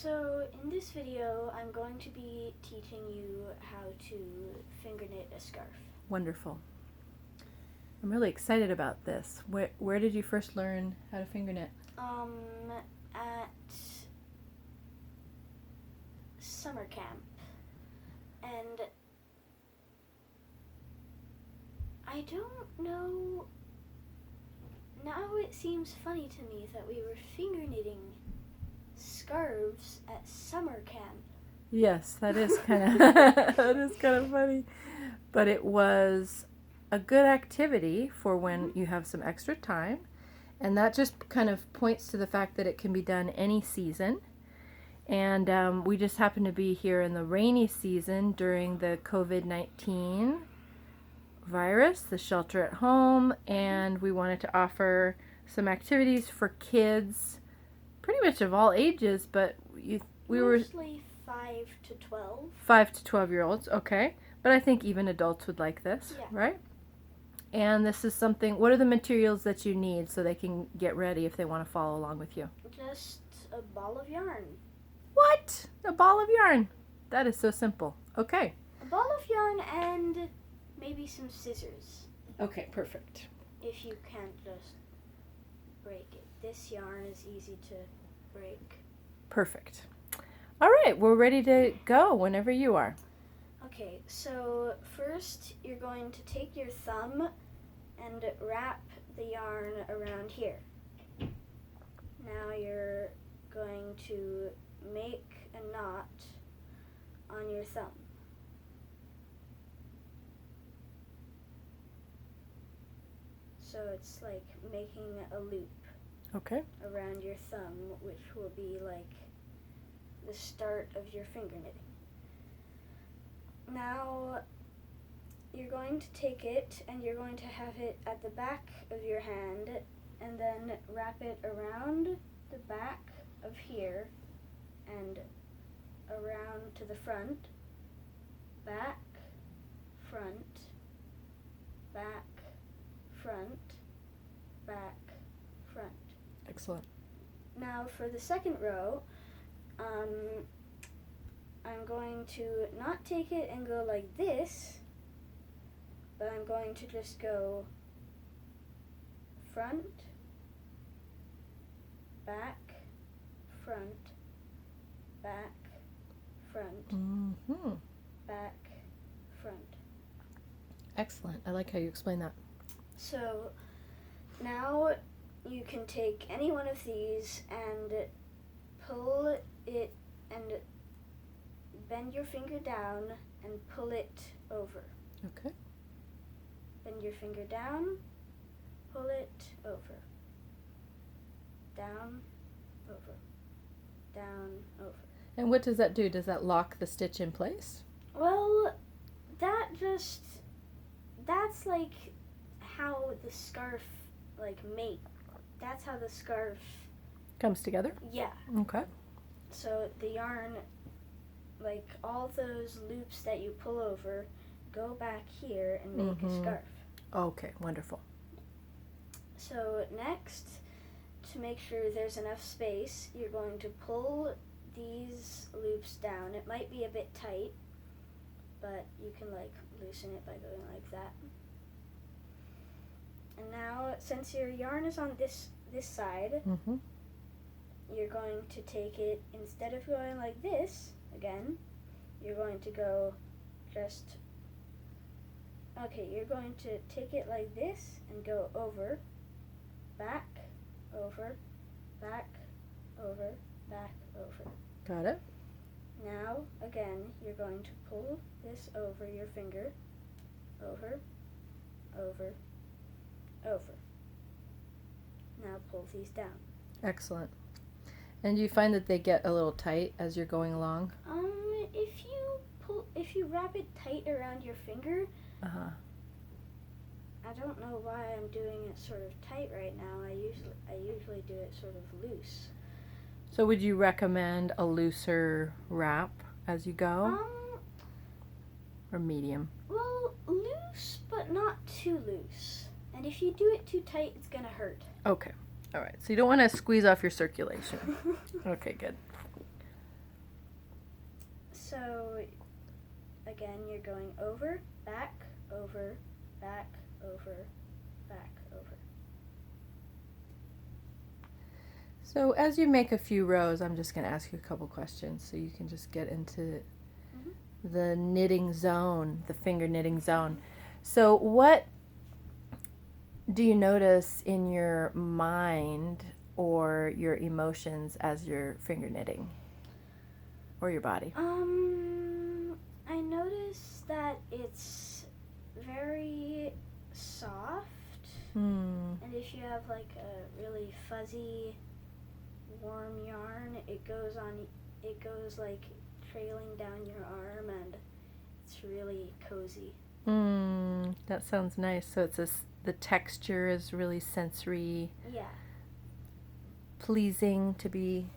So in this video, I'm going to be teaching you how to finger knit a scarf. Wonderful. I'm really excited about this. Where did you first learn how to finger knit? At summer camp. And I don't know, now it seems funny to me that we were finger knitting scarves at summer camp. Yes, that is kind of that is kind of funny, but it was a good activity for when you have some extra time, and that just kind of points to the fact that it can be done any season. And we just happened to be here in the rainy season during the COVID-19 virus, the shelter at home, and we wanted to offer some activities for kids, pretty much of all ages, but we were mostly 5 to 12. 5 to 12-year-olds, okay. But I think even adults would like this, Yeah. right? And this is something, what are the materials that you need so they can get ready if they want to follow along with you? Just a ball of yarn. What? A ball of yarn. That is so simple. Okay. A ball of yarn and maybe some scissors. Okay, perfect. If you can't just break it. This yarn is easy to break. Perfect. All right, we're ready to go whenever you are. Okay, so first you're going to take your thumb and wrap the yarn around here. Now you're going to make a knot on your thumb. So it's like making a loop Okay. around your thumb, which will be like the start of your finger knitting. Now you're going to take it and you're going to have it at the back of your hand and then wrap it around the back of here and around to the front, back, front, back, front, back, front. Excellent. Now for the second row, I'm going to not take it and go like this, but I'm going to just go front, back, front, back, front, Mm-hmm. back, front. Excellent. I like how you explain that. So now you can take any one of these and pull it and bend your finger down and pull it over. Okay. Bend your finger down, pull it over. Down, over. Down, over. And what does that do? Does that lock the stitch in place? Well, that's like how the scarf that's how the scarf, Comes together? yeah. Okay. So the yarn, like all those loops that you pull over, go back here and make a scarf. Okay, wonderful. So next, to make sure there's enough space, you're going to pull these loops down. It might be a bit tight, but you can like loosen it by going like that. And now, since your yarn is on this side, Mm-hmm. you're going to take it, instead of going like this, again, you're going to go you're going to take it like this and go over, back, over, back, over, back, over. Got it? Now, again, you're going to pull this over your finger, over, over, over. Now pull these down. Excellent. And do you find that they get a little tight as you're going along? If you wrap it tight around your finger, Uh-huh. I don't know why I'm doing it sort of tight right now. I usually do it sort of loose. So would you recommend a looser wrap as you go? Or medium? Well, loose, but not too loose. And if you do it too tight, it's gonna hurt. Okay. All right. So you don't want to squeeze off your circulation. Okay, good. So again, you're going over, back, over, back, over, back, over. So as you make a few rows, I'm just going to ask you a couple questions so you can just get into the knitting zone, the finger knitting zone. So what do you notice in your mind or your emotions as you're finger knitting? Or your body? I notice that it's very soft. And if you have like a really fuzzy, warm yarn, it goes like trailing down your arm, and it's really cozy. That sounds nice. So it's the texture is really sensory. Yeah. Pleasing to be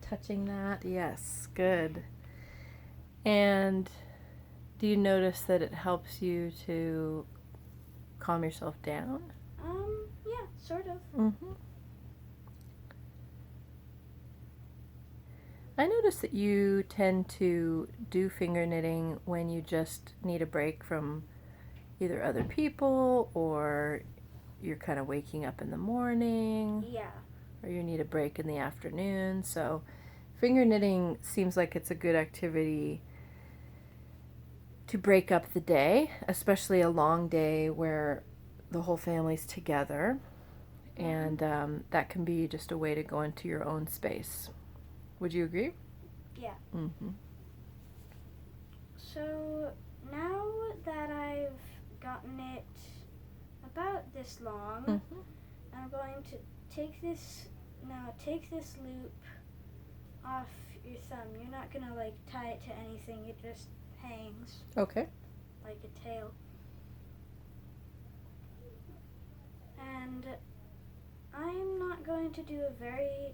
touching that. Yes, good. And do you notice that it helps you to calm yourself down? Yeah, sort of. I notice that you tend to do finger knitting when you just need a break from either other people, or you're kind of waking up in the morning. Yeah. Or you need a break in the afternoon. So finger knitting seems like it's a good activity to break up the day, especially a long day where the whole family's together. And that can be just a way to go into your own space. Would you agree? Yeah. Mm-hmm. So now that I've gotten it about this long, I'm going to take this loop off your thumb. You're not gonna like tie it to anything, it just hangs. Okay. Like a tail. And I'm not going to do a very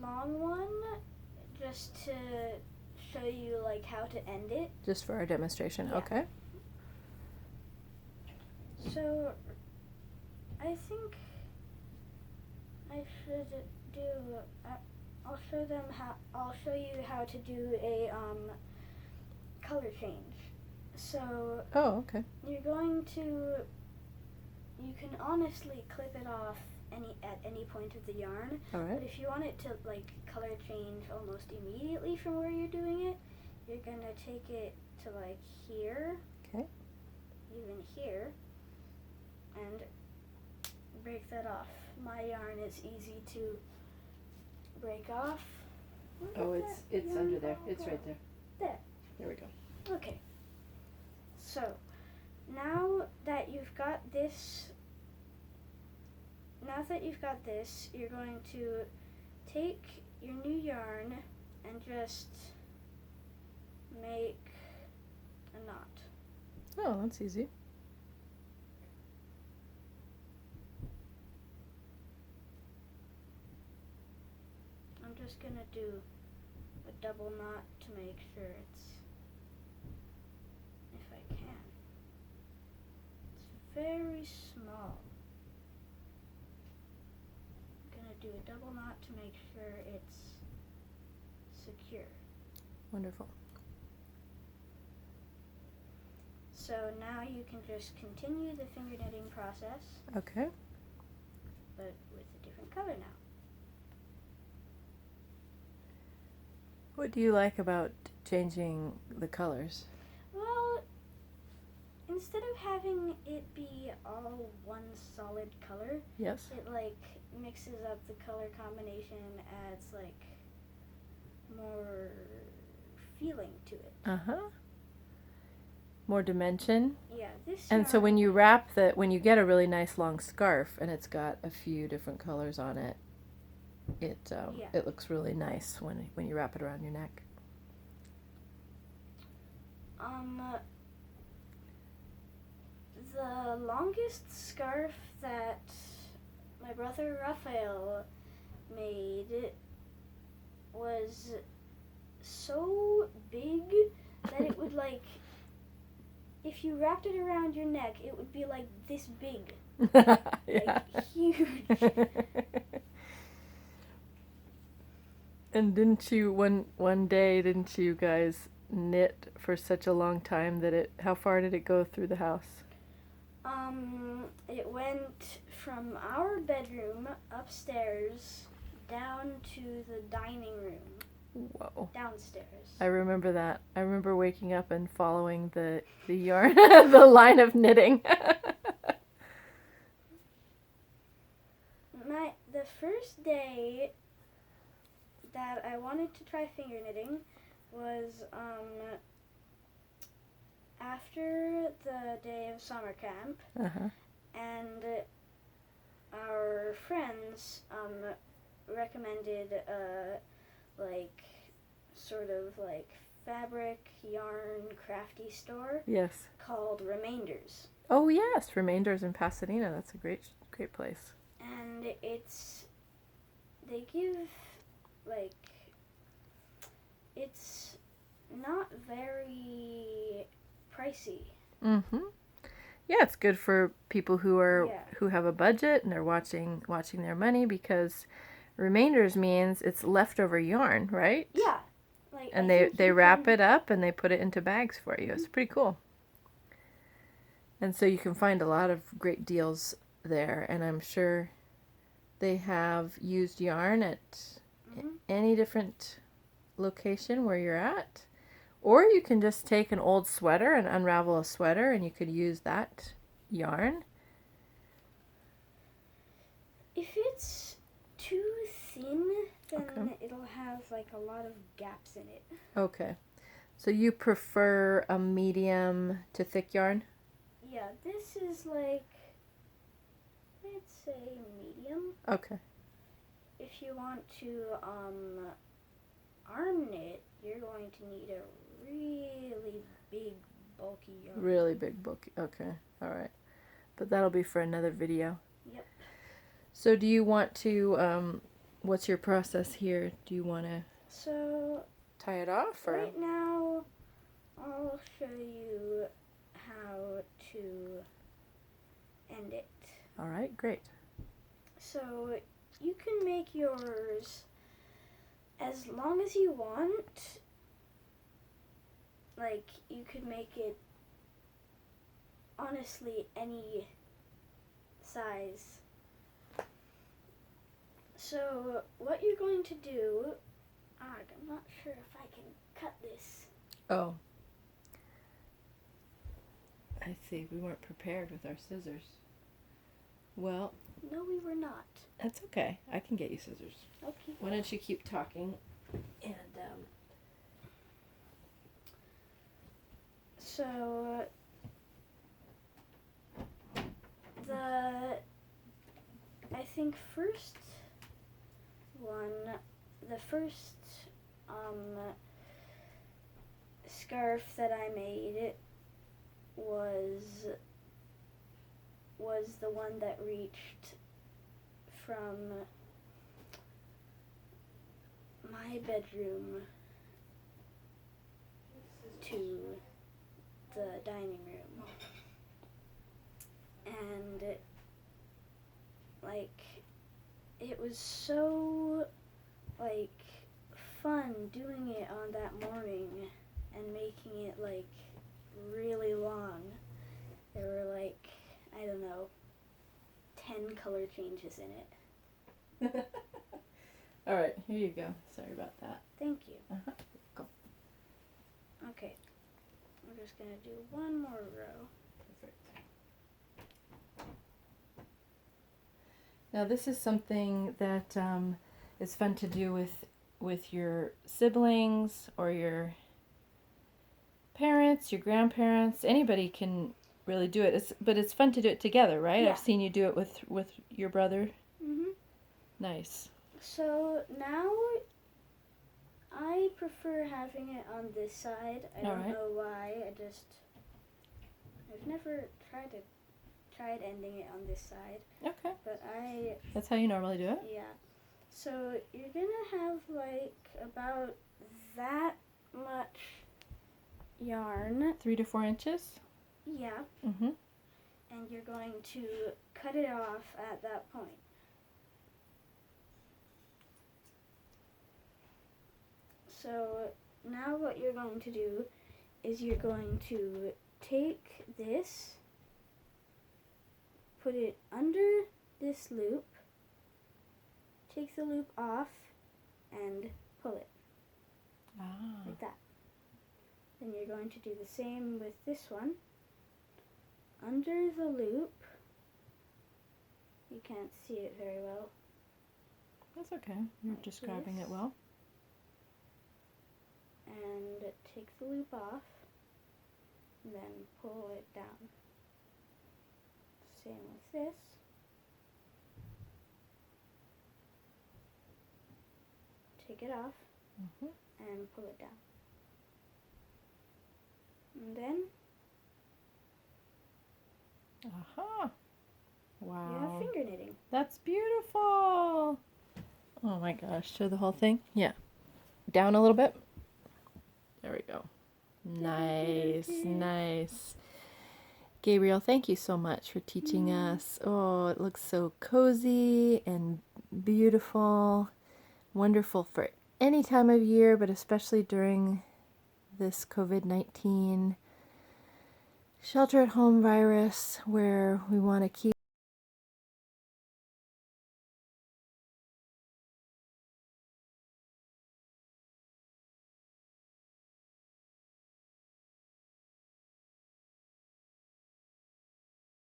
long one, just to show you like how to end it. Just for our demonstration, Yeah. Okay. So I think I should do. I'll show you how to do a color change. So. Oh, okay. You're going to. You can honestly clip it off at any point of the yarn. All right. But if you want it to like color change almost immediately from where you're doing it, you're gonna take it to like here. Okay. Even here. And break that off. My yarn is easy to break off. Oh, it's under there. It's right there. There. There we go. Okay. So, now that you've got this, you're going to take your new yarn and just make a knot. Oh, that's easy. I'm just gonna do a double knot to make sure it's, if I can. It's very small. I'm gonna do a double knot to make sure it's secure. Wonderful. So now you can just continue the finger knitting process, Okay. but with a different color now. What do you like about changing the colors? Well, instead of having it be all one solid color, Yes. it like mixes up the color combination, adds like more feeling to it. Uh-huh. More dimension. Yeah, this And so yarn- when you when you get a really nice long scarf and it's got a few different colors on it, it looks really nice when you wrap it around your neck. The longest scarf that my brother Raphael made was so big that it would like, if you wrapped it around your neck, it would be like this big. Yeah. Like huge. And didn't you one day, didn't you guys knit for such a long time that how far did it go through the house? It went from our bedroom upstairs down to the dining room Whoa. downstairs. I remember that. I remember waking up and following the yarn, the line of knitting. The first day that I wanted to try finger knitting was after the day of summer camp, and our friends recommended sort of fabric yarn crafty store. Yes. Called Remainders. Oh yes, Remainders in Pasadena. That's a great place. And they give it's not very pricey. Mhm. Yeah, it's good for people who have a budget and are watching their money, because Remainders means it's leftover yarn, right? Yeah. And they wrap it up and they put it into bags for you. It's pretty cool. And so you can find a lot of great deals there, and I'm sure they have used yarn at any different location where you're at. Or you can just take an old sweater and unravel a sweater, and you could use that yarn. If it's too thin, then it'll have a lot of gaps in it. Okay. So you prefer a medium to thick yarn? Yeah, this is let's say medium. Okay. If you want to arm knit, you're going to need a really big, bulky yarn. Really big, bulky. Okay. All right. But that'll be for another video. Yep. So do you want to, what's your process here? Do you want to tie it off? Or? Right now, I'll show you how to end it. All right, great. So you can make yours as long as you want. You could make it, honestly, any size. So what you're going to do, I'm not sure if I can cut this. Oh. I see. We weren't prepared with our scissors. Well. No, we were not. That's okay. I can get you scissors. Okay. Why don't you keep talking? And, So, I think the first scarf that I made was the one that reached from my bedroom to the dining room. And it was so fun doing it on that morning and making it really long. There were I don't know, 10 color changes in it. All right, here you go. Sorry about that. Thank you. Go. Okay, we're just gonna do one more row. Perfect. Now this is something that is fun to do with your siblings or your parents, your grandparents. Anybody can really do it. But it's fun to do it together, right? Yeah. I've seen you do it with your brother. Mhm. Nice. So now I prefer having it on this side. I don't know why. I've never tried ending it on this side. Okay. But That's how you normally do it? Yeah. So you're gonna have about that much yarn. 3 to 4 inches? Yeah. Mhm. And you're going to cut it off at that point. So now what you're going to do is you're going to take this, put it under this loop, take the loop off, and pull it like that. Then you're going to do the same with this one. Under the loop, you can't see it very well. That's okay. You're Like describing this. it well. And take the loop off, and then pull it down. Same with this. Take it off and pull it down. And then Aha. you Wow. have finger knitting. That's beautiful. Oh my gosh. Show the whole thing. Yeah. Down a little bit. There we go. Nice. Nice. Gabriel, thank you so much for teaching us. Oh, it looks so cozy and beautiful. Wonderful for any time of year, but especially during this COVID-19 shelter-at-home virus where we want to keep